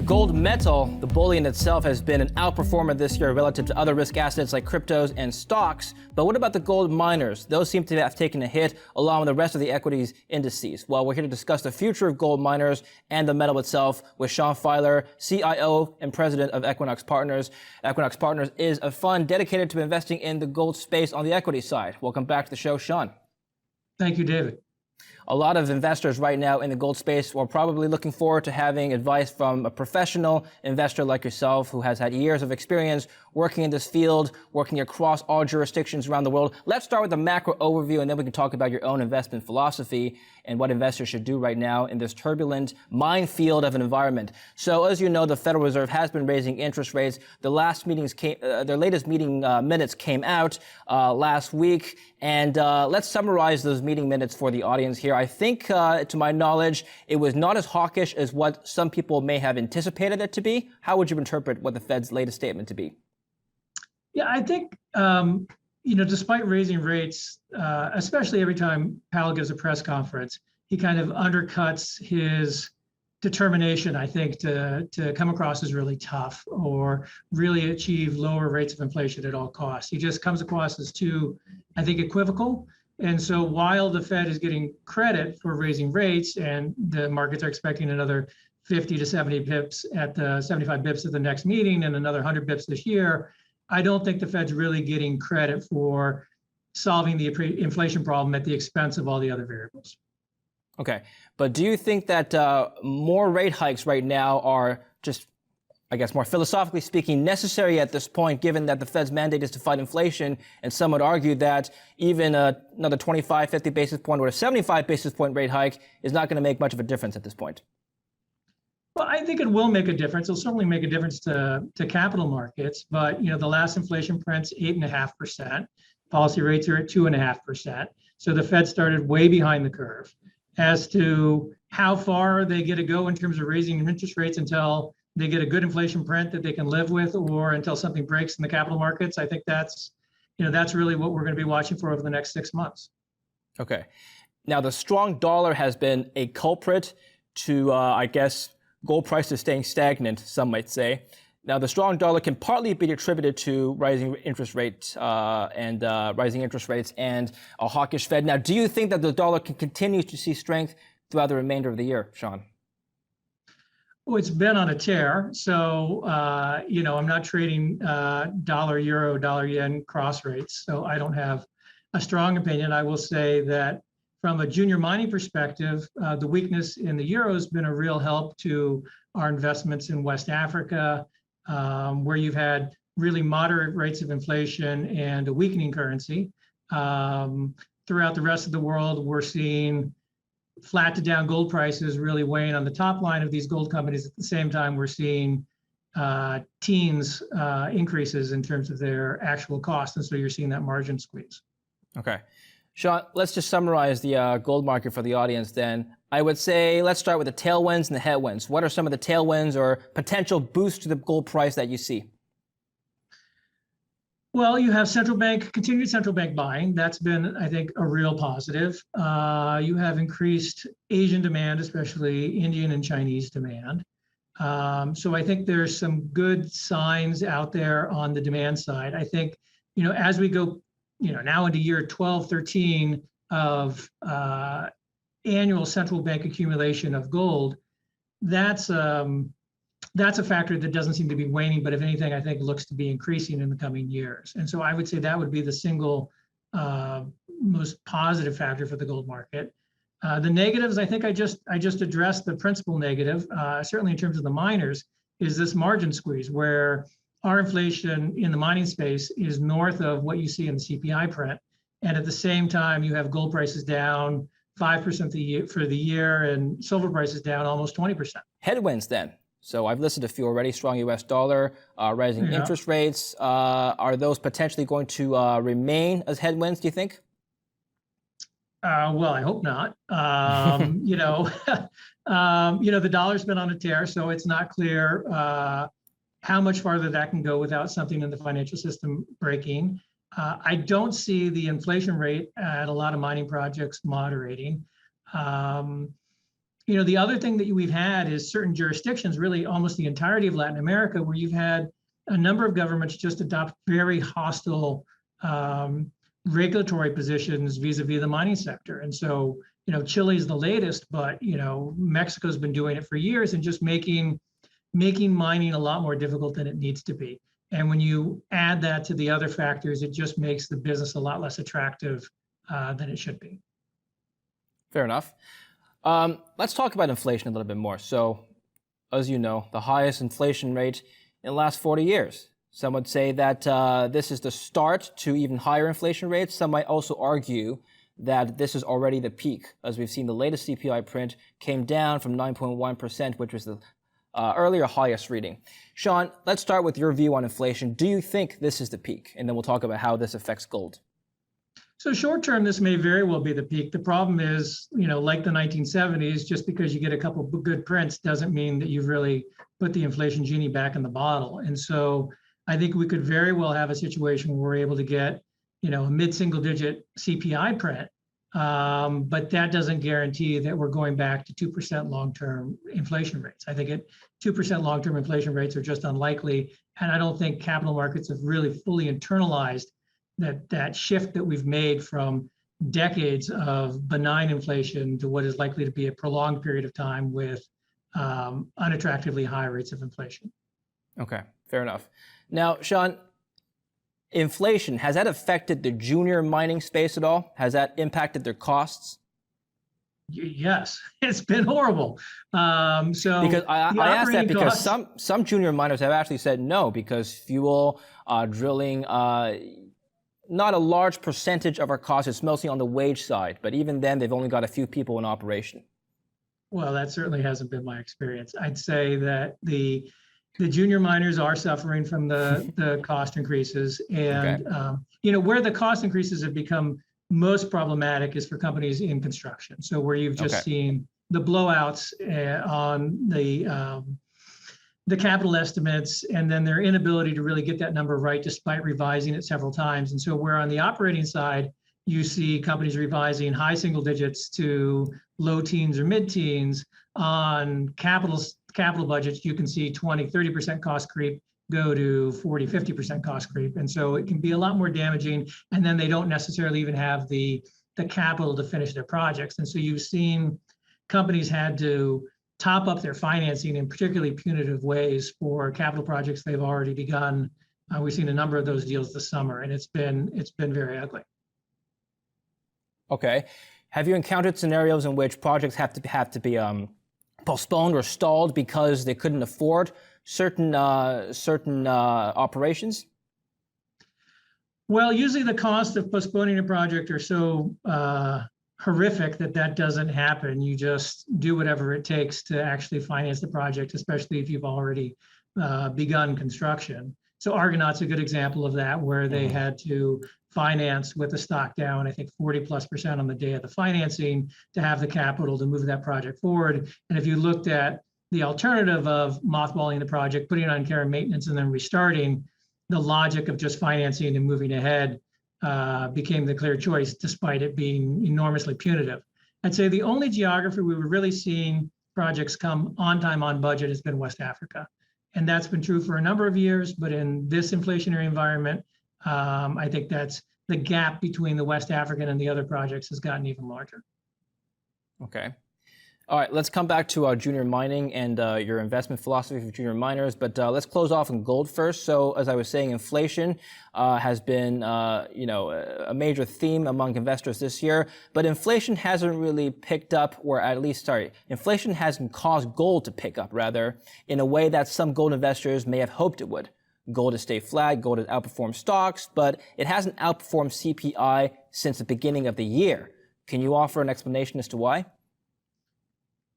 gold metal, the bullion itself, has been an outperformer this year relative to other risk assets like cryptos and stocks. But what about the gold miners? Those seem to have taken a hit along with the rest of the equities indices. Well, we're here to discuss the future of gold miners and the metal itself with Sean Fieler, CIO and president of Equinox Partners. Equinox Partners is a fund dedicated to investing in the gold space on the equity side. Welcome back to the show, Sean. Thank you, David. A lot of investors right now in the gold space are probably looking forward to having advice from a professional investor like yourself who has had years of experience working in this field, working across all jurisdictions around the world. Let's start with the macro overview, and then we can talk about your own investment philosophy and what investors should do right now in this turbulent minefield of an environment. So as you know, the Federal Reserve has been raising interest rates. The their latest meeting minutes came out last week. And let's summarize those meeting minutes for the audience here. I think, to my knowledge, it was not as hawkish as what some people may have anticipated it to be. How would you interpret what the Fed's latest statement to be? Yeah, I think, despite raising rates, especially every time Powell gives a press conference, he kind of undercuts his determination, I think, to come across as really tough or really achieve lower rates of inflation at all costs. He just comes across as too, I think, equivocal. And so while the Fed is getting credit for raising rates and the markets are expecting another 50 to 70 pips at the 75 bips at the next meeting and another 100 bips this year, I don't think the Fed's really getting credit for solving the inflation problem at the expense of all the other variables. Okay, but do you think that more rate hikes right now are just, I guess, more philosophically speaking, necessary at this point, given that the Fed's mandate is to fight inflation? And some would argue that even another 25, 50 basis point or a 75 basis point rate hike is not going to make much of a difference at this point. Well, I think it will make a difference. It'll certainly make a difference to capital markets. But, the last inflation print's 8.5%. Policy rates are at 2.5%. So the Fed started way behind the curve. As to how far they get to go in terms of raising interest rates until they get a good inflation print that they can live with, or until something breaks in the capital markets, I think that's really what we're going to be watching for over the next 6 months. Okay. Now, the strong dollar has been a culprit to, I guess, gold prices staying stagnant, some might say. Now, the strong dollar can partly be attributed to rising interest rates and a hawkish Fed. Now, do you think that the dollar can continue to see strength throughout the remainder of the year, Sean? Well, it's been on a tear. So, I'm not trading dollar euro, dollar yen cross rates. So I don't have a strong opinion. I will say that from a junior mining perspective, the weakness in the euro has been a real help to our investments in West Africa, where you've had really moderate rates of inflation and a weakening currency. Throughout the rest of the world, we're seeing flat to down gold prices really weighing on the top line of these gold companies. At the same time, we're seeing teens increases in terms of their actual cost. And so you're seeing that margin squeeze. Okay. Sean, let's just summarize the gold market for the audience then. I would say let's start with the tailwinds and the headwinds. What are some of the tailwinds or potential boosts to the gold price that you see? Well, you have continued central bank buying. That's been, I think, a real positive. You have increased Asian demand, especially Indian and Chinese demand. So I think there's some good signs out there on the demand side. I think, as we go now into year 12, 13 of annual central bank accumulation of gold, that's a factor that doesn't seem to be waning, but if anything, I think looks to be increasing in the coming years. And so I would say that would be the single most positive factor for the gold market. The negatives, I think I just addressed the principal negative, certainly in terms of the miners, is this margin squeeze where our inflation in the mining space is north of what you see in the CPI print. And at the same time, you have gold prices down 5% for the year and silver prices down almost 20%. Headwinds then. So I've listed a few already: strong U.S. dollar, rising interest rates. Are those potentially going to remain as headwinds, do you think? Well, I hope not. The dollar's been on a tear, so it's not clear how much farther that can go without something in the financial system breaking. I don't see the inflation rate at a lot of mining projects moderating. The other thing that we've had is certain jurisdictions, really almost the entirety of Latin America, where you've had a number of governments just adopt very hostile regulatory positions vis-a-vis the mining sector. And so, Chile's the latest, but, Mexico's been doing it for years and just making mining a lot more difficult than it needs to be. And when you add that to the other factors, it just makes the business a lot less attractive than it should be. Fair enough. Let's talk about inflation a little bit more. So, as you know, the highest inflation rate in the last 40 years. Some would say that this is the start to even higher inflation rates. Some might also argue that this is already the peak, as we've seen the latest CPI print came down from 9.1%, which was the earlier highest reading. Sean, let's start with your view on inflation. Do you think this is the peak? And then we'll talk about how this affects gold. So short term, this may very well be the peak. The problem is, like the 1970s, just because you get a couple of good prints doesn't mean that you've really put the inflation genie back in the bottle. And so I think we could very well have a situation where we're able to get, a mid-single digit CPI print, but that doesn't guarantee that we're going back to 2% long-term inflation rates. I think 2% long-term inflation rates are just unlikely, and I don't think capital markets have really fully internalized that shift that we've made from decades of benign inflation to what is likely to be a prolonged period of time with unattractively high rates of inflation. Okay, fair enough. Now, Sean, inflation, has that affected the junior mining space at all? Has that impacted their costs? Yes, it's been horrible. Because I asked that because some junior miners have actually said no, because fuel, drilling, not a large percentage of our costs. It's mostly on the wage side, but even then, they've only got a few people in operation. Well, that certainly hasn't been my experience. I'd say that the junior miners are suffering from the cost increases, and okay. Where the cost increases have become most problematic is for companies in construction. So where you've just seen the blowouts on the capital estimates, and then their inability to really get that number right despite revising it several times. And so where on the operating side, you see companies revising high single digits to low teens or mid-teens on capital budgets, you can see 20, 30% cost creep go to 40, 50% cost creep. And so it can be a lot more damaging. And then they don't necessarily even have the capital to finish their projects. And so you've seen companies had to top up their financing in particularly punitive ways for capital projects they've already begun. We've seen a number of those deals this summer, and it's been very ugly. Okay. Have you encountered scenarios in which projects have to be postponed or stalled because they couldn't afford certain operations? Well, usually the cost of postponing a project are so horrific that doesn't happen. You just do whatever it takes to actually finance the project, especially if you've already begun construction. So Argonaut's a good example of that, where they had to finance with the stock down, I think 40+% on the day of the financing, to have the capital to move that project forward. And if you looked at the alternative of mothballing the project, putting it on care and maintenance, and then restarting, the logic of just financing and moving ahead became the clear choice, despite it being enormously punitive. I'd say the only geography we were really seeing projects come on time, on budget, has been West Africa. And that's been true for a number of years, but in this inflationary environment, I think that's the gap between the West African and the other projects has gotten even larger. Okay. All right, let's come back to junior mining and your investment philosophy for junior miners, but let's close off on gold first. So as I was saying, inflation has been a major theme among investors this year, but inflation hasn't really picked up, or at least, inflation hasn't caused gold to pick up, rather, in a way that some gold investors may have hoped it would. Gold has stayed flat, gold has outperformed stocks, but it hasn't outperformed CPI since the beginning of the year. Can you offer an explanation as to why?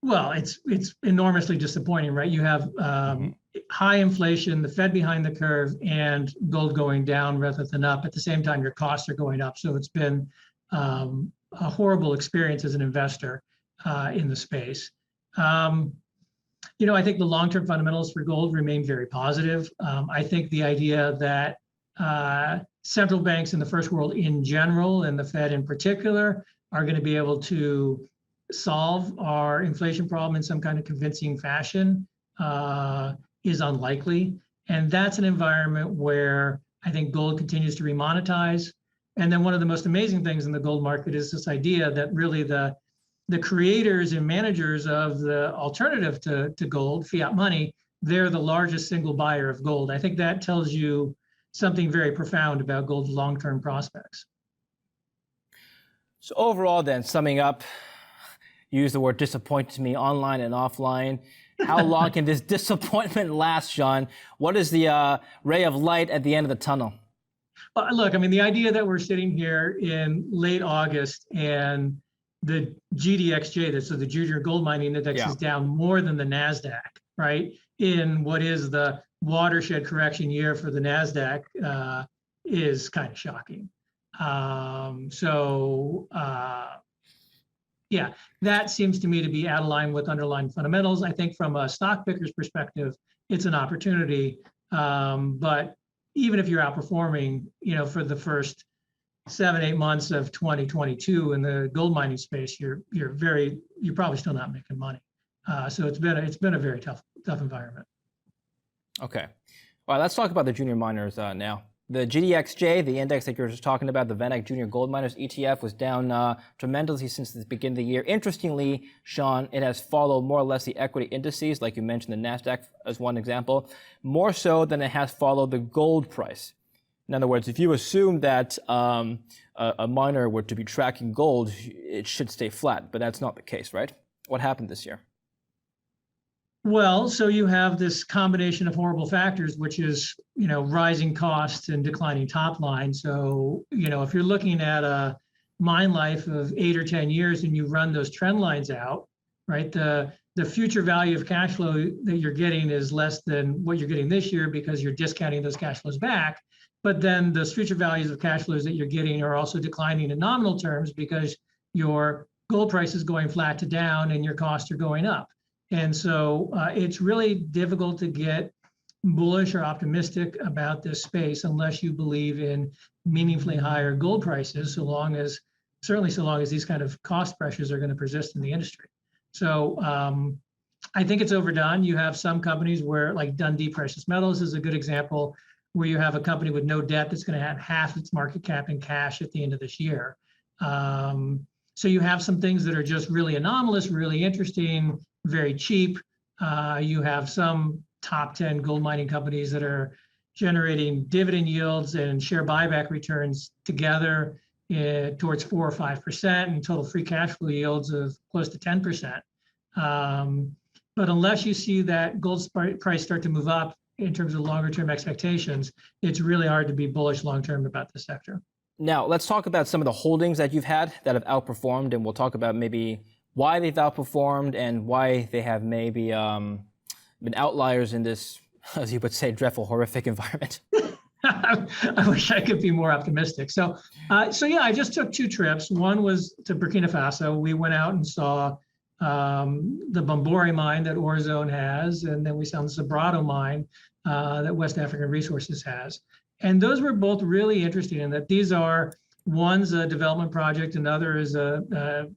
Well, it's enormously disappointing, right? You have high inflation, the Fed behind the curve, and gold going down rather than up. At the same time, your costs are going up. So it's been a horrible experience as an investor in the space. I think the long-term fundamentals for gold remain very positive. I think the idea that central banks in the first world in general, and the Fed in particular, are going to be able to solve our inflation problem in some kind of convincing fashion is unlikely. And that's an environment where I think gold continues to remonetize. And then one of the most amazing things in the gold market is this idea that really the creators and managers of the alternative to gold, fiat money, they're the largest single buyer of gold. I think that tells you something very profound about gold's long-term prospects. So overall then, summing up, use the word disappoint to me online and offline. How long can this disappointment last, Sean? What is the ray of light at the end of the tunnel? Well, look, I mean, the idea that we're sitting here in late August and the GDXJ, so the Junior Gold Mining Index, is down more than the NASDAQ, right? In what is the watershed correction year for the NASDAQ is kind of shocking. Yeah, that seems to me to be out of line with underlying fundamentals. I think from a stock picker's perspective, it's an opportunity. But even if you're outperforming, for the first 7-8 months of 2022 in the gold mining space, you're probably still not making money. So it's been a very tough environment. Okay. All right, let's talk about the junior miners now. The GDXJ, the index that you were just talking about, the VanEck Junior Gold Miners ETF, was down tremendously since the beginning of the year. Interestingly, Sean, it has followed more or less the equity indices, like you mentioned the NASDAQ as one example, more so than it has followed the gold price. In other words, if you assume that a miner were to be tracking gold, it should stay flat, but that's not the case, right? What happened this year? Well, so you have this combination of horrible factors, which is, rising costs and declining top line. So, if you're looking at a mine life of 8 or 10 years and you run those trend lines out, right, the future value of cash flow that you're getting is less than what you're getting this year because you're discounting those cash flows back. But then those future values of cash flows that you're getting are also declining in nominal terms because your gold price is going flat to down and your costs are going up. And so it's really difficult to get bullish or optimistic about this space unless you believe in meaningfully higher gold prices, so long as these kind of cost pressures are going to persist in the industry. So I think it's overdone. You have some companies where, like Dundee Precious Metals is a good example, where you have a company with no debt that's going to have half its market cap in cash at the end of this year. So you have some things that are just really anomalous, really interesting, very cheap. You have some top 10 gold mining companies that are generating dividend yields and share buyback returns together towards 4 or 5% and total free cash flow yields of close to 10%. But unless you see that gold price start to move up in terms of longer term expectations, it's really hard to be bullish long term about the sector. Now, let's talk about some of the holdings that you've had that have outperformed, and we'll talk about maybe why they've outperformed and why they have maybe been outliers in this, as you would say, dreadful, horrific environment. I wish I could be more optimistic. So yeah, I just took 2 trips. One was to Burkina Faso. We went out and saw the Bambori mine that Orezone has, and then we saw the Sobrado mine that West African Resources has. And those were both really interesting in that one's a development project, another is a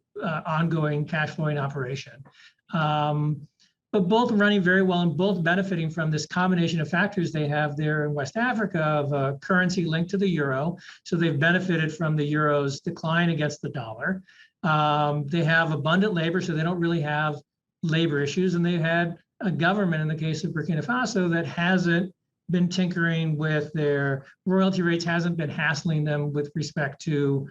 ongoing cash flowing operation. But both running very well and both benefiting from this combination of factors they have there in West Africa of a currency linked to the euro. So they've benefited from the euro's decline against the dollar. They have abundant labor, so they don't really have labor issues. And they've had a government, in the case of Burkina Faso, that hasn't been tinkering with their royalty rates, hasn't been hassling them with respect to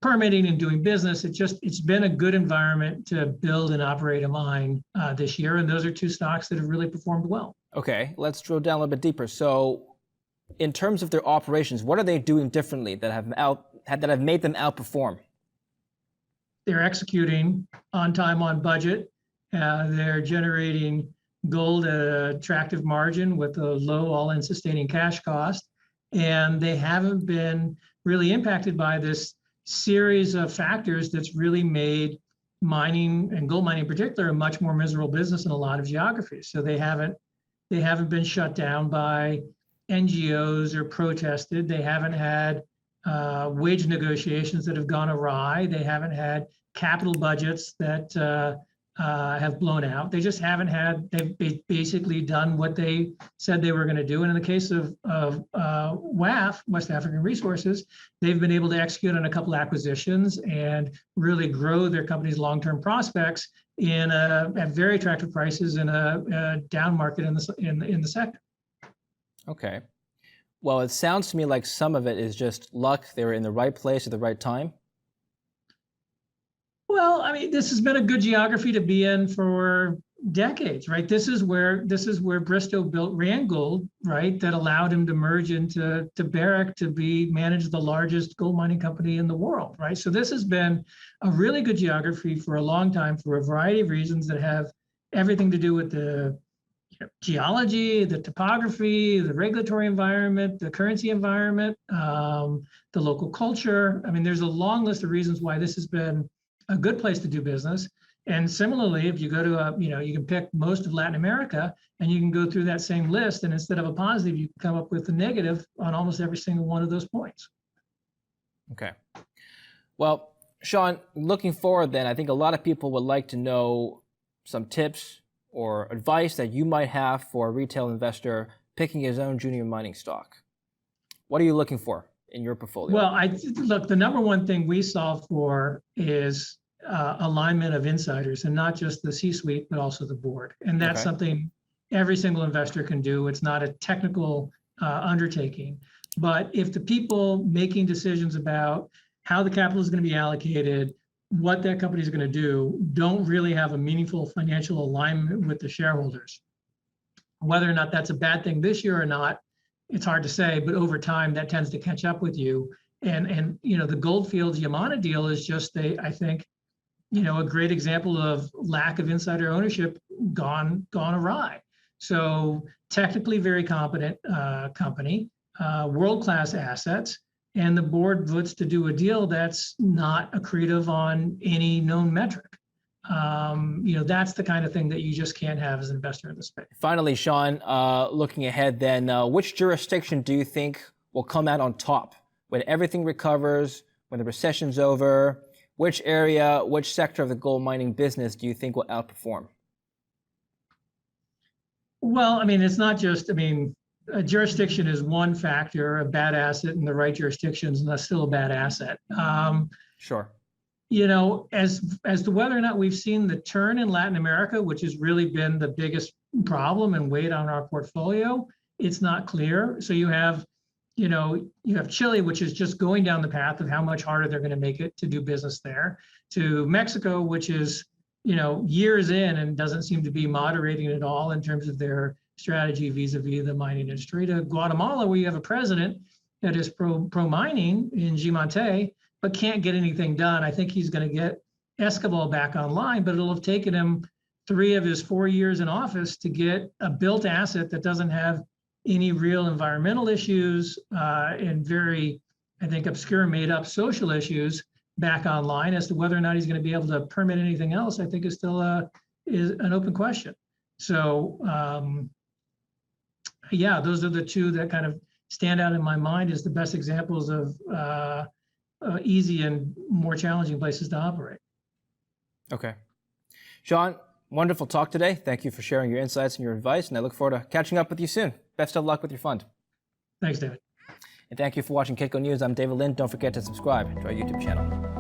permitting and doing business. It's been a good environment to build and operate a mine this year. And those are 2 stocks that have really performed well. Okay, let's drill down a little bit deeper. So in terms of their operations, what are they doing differently that have made them outperform? They're executing on time, on budget. They're generating gold at an attractive margin with a low all-in sustaining cash cost. And they haven't been really impacted by this series of factors that's really made mining, and gold mining in particular, a much more miserable business in a lot of geographies. So they haven't been shut down by NGOs or protested. They haven't had wage negotiations that have gone awry. They haven't had capital budgets that have blown out. They just haven't had, they've basically done what they said they were going to do. And in the case of WAF, West African Resources, they've been able to execute on a couple acquisitions and really grow their company's long-term prospects at very attractive prices in a down market in the sector. Okay. Well, it sounds to me like some of it is just luck. They were in the right place at the right time. Well, I mean, this has been a good geography to be in for decades, right? This is where Bristow built Randgold, right? That allowed him to merge into Barrick to manage the largest gold mining company in the world, right? So this has been a really good geography for a long time for a variety of reasons that have everything to do with the geology, the topography, the regulatory environment, the currency environment, the local culture. I mean, there's a long list of reasons why this has been a good place to do business. And similarly, if you go to you can pick most of Latin America and you can go through that same list, and instead of a positive, you can come up with a negative on almost every single one of those points. Okay. Well, Sean, looking forward then, I think a lot of people would like to know some tips or advice that you might have for a retail investor picking his own junior mining stock. What are you looking for in your portfolio? Well, look, the number one thing we solve for is alignment of insiders, and not just the C-suite, but also the board. And that's something every single investor can do. It's not a technical undertaking. But if the people making decisions about how the capital is going to be allocated, what that company is going to do, don't really have a meaningful financial alignment with the shareholders, whether or not that's a bad thing this year or not, it's hard to say, but over time that tends to catch up with you. And the Goldfields Yamana deal is just I think a great example of lack of insider ownership gone awry. So technically very competent company, world-class assets, and the board votes to do a deal that's not accretive on any known metric. That's the kind of thing that you just can't have as an investor in the space. Finally, Sean, looking ahead then, which jurisdiction do you think will come out on top when everything recovers, when the recession's over? Which area, which sector of the gold mining business do you think will outperform? Well, I mean, it's not just, a jurisdiction is one factor. A bad asset in the right jurisdictions, and that's still a bad asset. Sure. As to whether or not we've seen the turn in Latin America, which has really been the biggest problem and weight on our portfolio, it's not clear. So you have Chile, which is just going down the path of how much harder they're going to make it to do business there, to Mexico, which is, years in and doesn't seem to be moderating at all in terms of their strategy vis-a-vis the mining industry, to Guatemala, where you have a president that is pro-mining in Gimonte, but can't get anything done. I think he's going to get Escobar back online, but it'll have taken him 3 of his 4 years in office to get a built asset that doesn't have any real environmental issues and very, I think, obscure made-up social issues back online. As to whether or not he's going to be able to permit anything else, I think is still is an open question. So those are the two that kind of stand out in my mind as the best examples of easy and more challenging places to operate. Okay. Sean, wonderful talk today. Thank you for sharing your insights and your advice, and I look forward to catching up with you soon. Best of luck with your fund. Thanks, David. And thank you for watching KITCO News. I'm David Lin. Don't forget to subscribe to our YouTube channel.